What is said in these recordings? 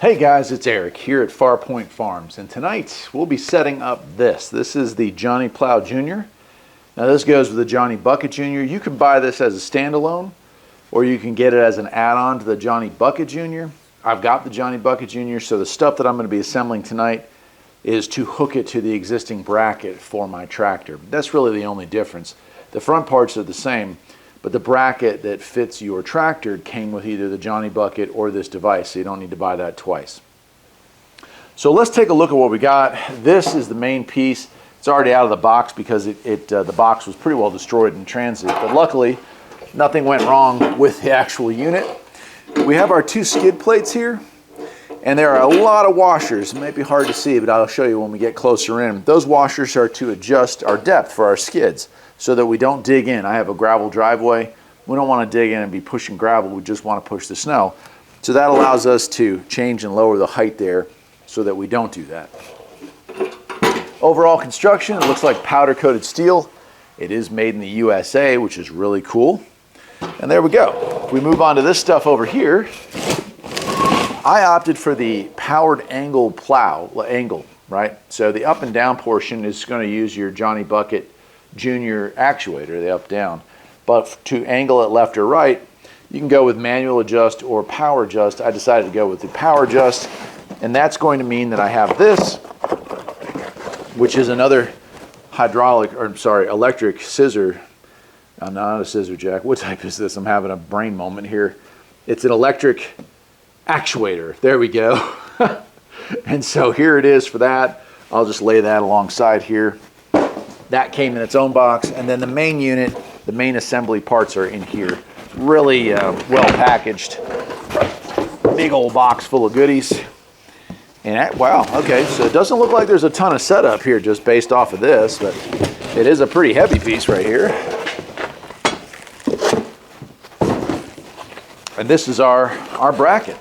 Hey guys, it's Eric here at Farpoint Farms, and tonight we'll be setting up this. This is the Johnny Plow Jr. Now this goes with the Johnny Bucket Jr. You can buy this as a standalone, or you can get it as an add-on to the Johnny Bucket Jr. I've got the Johnny Bucket Jr., so the stuff that I'm going to be assembling tonight is to hook it to the existing bracket for my tractor. That's really the only difference. The front parts are the same, but the bracket that fits your tractor came with either the Johnny Bucket or this device, so you don't need to buy that twice. So let's take a look at what we got. This is the main piece. It's already out of the box because the box was pretty well destroyed in transit, but luckily nothing went wrong with the actual unit. We have our two skid plates here, and there are a lot of washers. It might be hard to see, but I'll show you when we get closer in. Those washers are to adjust our depth for our skids, so that we don't dig in. I have a gravel driveway. We don't want to dig in and be pushing gravel. We just want to push the snow. So that allows us to change and lower the height there so that we don't do that. Overall construction, it looks like powder coated steel. It is made in the USA, which is really cool. And there we go. If we move on to this stuff over here, I opted for the powered angle plow, right? So the up and down portion is going to use your Johnny Bucket Jr actuator, the up down, but to angle it left or right you can go with manual adjust or power adjust. I decided to go with the power adjust, and that's going to mean that I have this, which is another electric scissor. Not a scissor jack. What type is this? I'm having a brain moment here. It's an electric actuator. There we go. And so here it is for that. I'll just lay that alongside here. That came in its own box, and then the main unit, the main assembly parts are in here. Really well packaged. Big old box full of goodies. And wow, okay, so it doesn't look like there's a ton of setup here just based off of this, but it is a pretty heavy piece right here. And this is our bracket.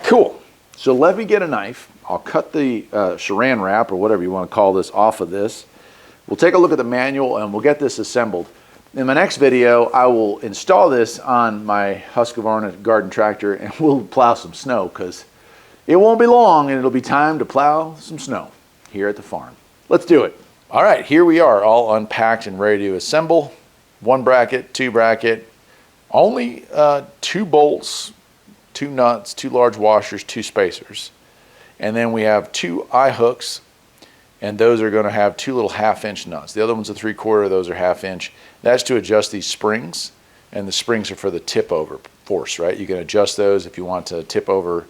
Cool. So let me get a knife. I'll cut the saran wrap, or whatever you want to call this, off of this. We'll take a look at the manual and we'll get this assembled. In my next video, I will install this on my Husqvarna garden tractor and we'll plow some snow, because it won't be long and it'll be time to plow some snow here at the farm. Let's do it. All right, here we are, all unpacked and ready to assemble. One bracket, two bracket, only 2 bolts, 2 nuts, 2 large washers, 2 spacers. And then we have 2 eye hooks, and those are going to have 2 little 1/2-inch nuts. The other one's a 3/4, those are 1/2 inch. That's to adjust these springs, and the springs are for the tip over force, right? You can adjust those if you want to tip over,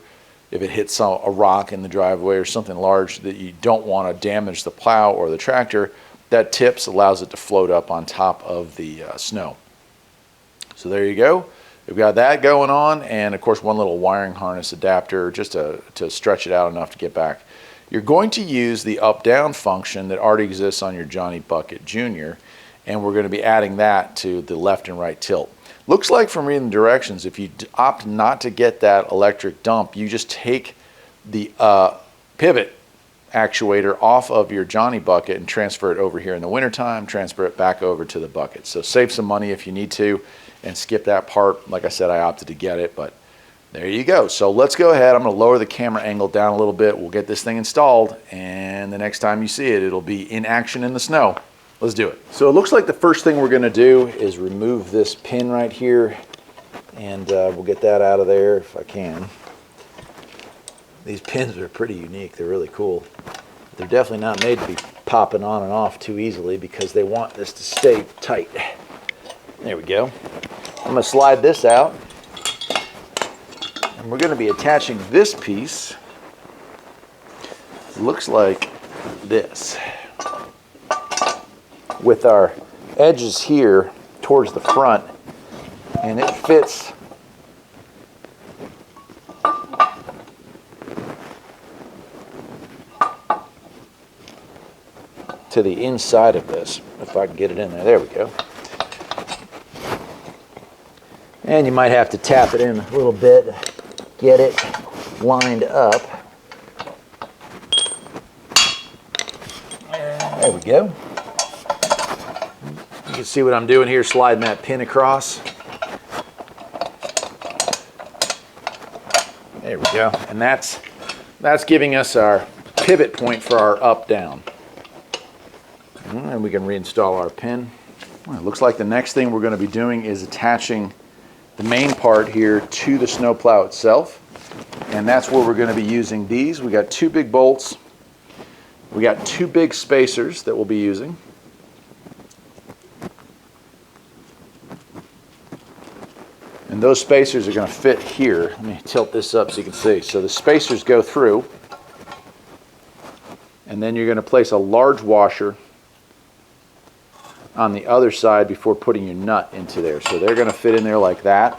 if it hits a rock in the driveway or something large that you don't want to damage the plow or the tractor. That tips allows it to float up on top of the snow. So there you go. We've got that going on, and of course one little wiring harness adapter just to stretch it out enough to get back. You're going to use the up-down function that already exists on your Johnny Bucket Jr., and we're going to be adding that to the left and right tilt. Looks like from reading the directions, if you opt not to get that electric dump, you just take the pivot actuator off of your Johnny Bucket and transfer it over here in the wintertime, transfer it back over to the bucket. So save some money if you need to, and skip that part. Like I said, I opted to get it, but there you go. So let's go ahead. I'm going to lower the camera angle down a little bit. We'll get this thing installed, and the next time you see it, it'll be in action in the snow. Let's do it. So it looks like the first thing we're going to do is remove this pin right here, and we'll get that out of there if I can. These pins are pretty unique. They're really cool. They're definitely not made to be popping on and off too easily, because they want this to stay tight. There we go. I'm going to slide this out, and we're going to be attaching this piece. Looks like this, with our edges here towards the front, and it fits to the inside of this. If I can get it in there. There we go. And you might have to tap it in a little bit, get it lined up. There we go. You can see what I'm doing here, sliding that pin across. There we go. And that's giving us our pivot point for our up down. And we can reinstall our pin. Well, it looks like the next thing we're going to be doing is attaching the main part here to the snowplow itself. And that's where we're going to be using these. We got 2 big bolts. We got 2 big spacers that we'll be using. And those spacers are going to fit here. Let me tilt this up so you can see. So the spacers go through, and then you're going to place a large washer on the other side before putting your nut into there. So they're going to fit in there like that.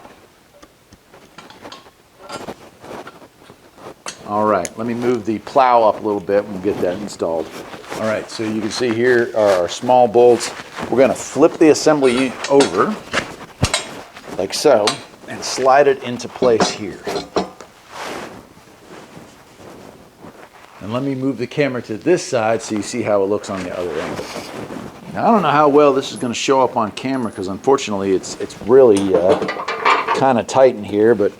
All right, let me move the plow up a little bit and we'll get that installed. All right, so you can see here are our small bolts. We're going to flip the assembly over like so and slide it into place here. And let me move the camera to this side so you see how it looks on the other end. Now, I don't know how well this is going to show up on camera because unfortunately it's really kind of tight in here, but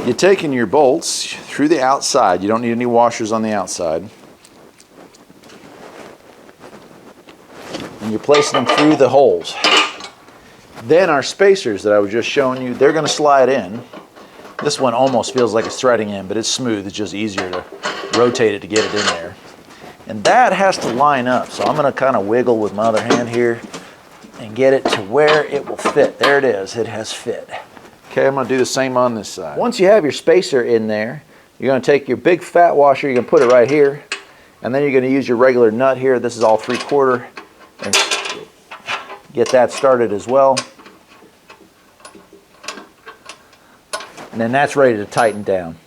you're taking your bolts through the outside. You don't need any washers on the outside. And you're placing them through the holes. Then our spacers that I was just showing you, they're going to slide in. This one almost feels like it's threading in, but it's smooth. It's just easier to rotate it to get it in there. And that has to line up. So I'm going to kind of wiggle with my other hand here and get it to where it will fit. There it is. It has fit. Okay, I'm going to do the same on this side. Once you have your spacer in there, you're going to take your big fat washer, you're going to put it right here, and then you're going to use your regular nut here. This is all 3/4, and get that started as well. And then that's ready to tighten down.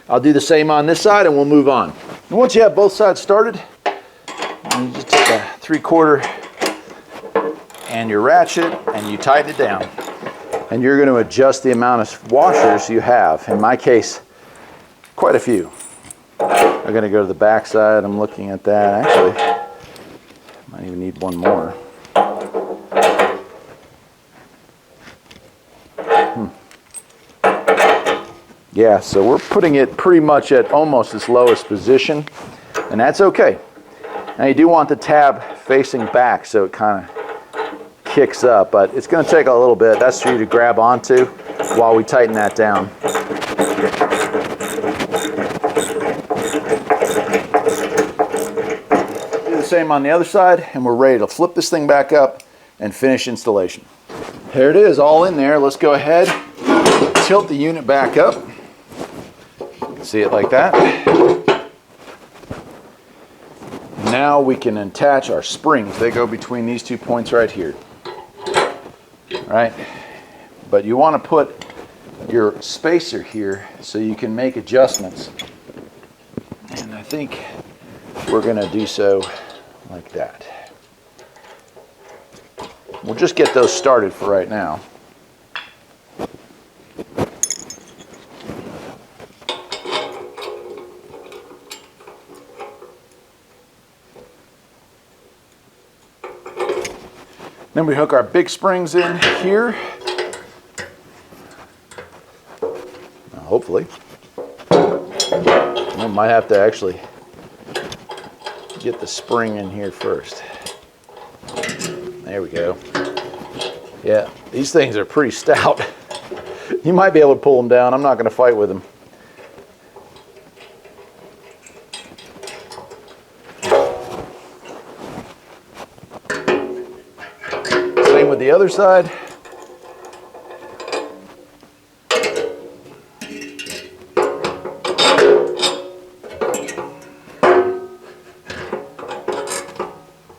I'll do the same on this side and we'll move on. And once you have both sides started, you just take a 3/4 and your ratchet and you tighten it down. And you're going to adjust the amount of washers you have. In my case, quite a few. I'm going to go to the back side. I'm looking at that. Actually, might even need one more. Yeah, so we're putting it pretty much at almost its lowest position, and that's okay. Now you do want the tab facing back so it kind of kicks up, but it's going to take a little bit. That's for you to grab onto while we tighten that down. Do the same on the other side, and we're ready to flip this thing back up and finish installation. There it is, all in there. Let's go ahead, tilt the unit back up. See it like that. Now we can attach our springs. They go between these 2 points right here. Right? But you want to put your spacer here so you can make adjustments. And I think we're going to do so like that. We'll just get those started for right now. Then we hook our big springs in here. Hopefully. We might have to actually get the spring in here first. There we go. Yeah, these things are pretty stout. You might be able to pull them down. I'm not going to fight with them. Same with the other side.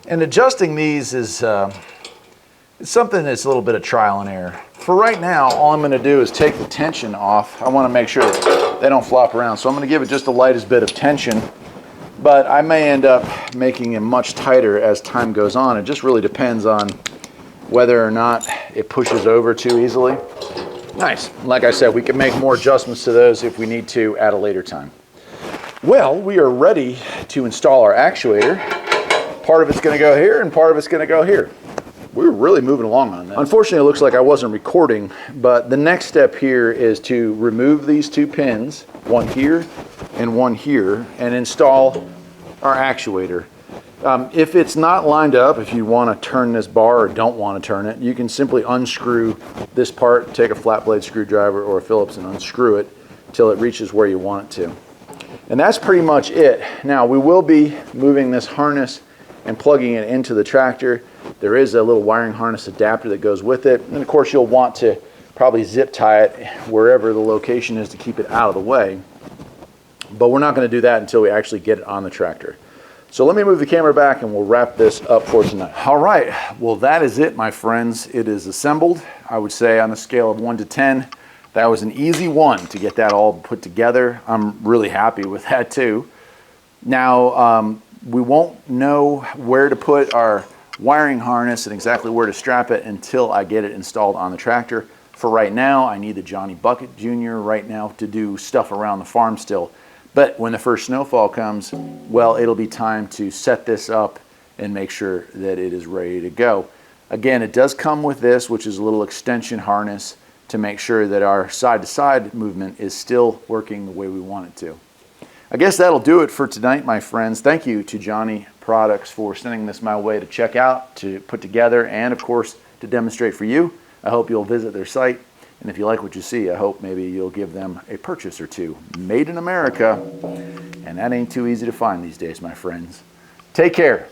And adjusting these is it's something that's a little bit of trial and error. For right now, all I'm going to do is take the tension off. I want to make sure that they don't flop around. So I'm going to give it just the lightest bit of tension, but I may end up making it much tighter as time goes on. It just really depends on whether or not it pushes over too easily. Nice. Like I said, we can make more adjustments to those if we need to at a later time. Well, we are ready to install our actuator. Part of it's going to go here and part of it's going to go here. we're really moving along on that. Unfortunately, it looks like I wasn't recording, but the next step here is to remove these 2 pins, one here and one here, and install our actuator. If it's not lined up, if you want to turn this bar or don't want to turn it, you can simply unscrew this part, take a flat blade screwdriver or a Phillips and unscrew it till it reaches where you want it to. And that's pretty much it. Now we will be moving this harness and plugging it into the tractor. There is a little wiring harness adapter that goes with it. And of course you'll want to probably zip tie it wherever the location is to keep it out of the way. But we're not going to do that until we actually get it on the tractor. So let me move the camera back and we'll wrap this up for tonight. All right, well that is it, my friends. It is assembled. I would say on a scale of 1 to 10, that was an easy 1 to get that all put together. I'm really happy with that too. Now, we won't know where to put our wiring harness and exactly where to strap it until I get it installed on the tractor. For right now, I need the Johnny Jr right now to do stuff around the farm still. But when the first snowfall comes, well, it'll be time to set this up and make sure that it is ready to go. Again, it does come with this, which is a little extension harness to make sure that our side-to-side movement is still working the way we want it to. I guess that'll do it for tonight, my friends. Thank you to Johnny Products for sending this my way to check out, to put together, and of course, to demonstrate for you. I hope you'll visit their site. And if you like what you see, I hope maybe you'll give them a purchase or two. Made in America, and that ain't too easy to find these days, my friends. Take care.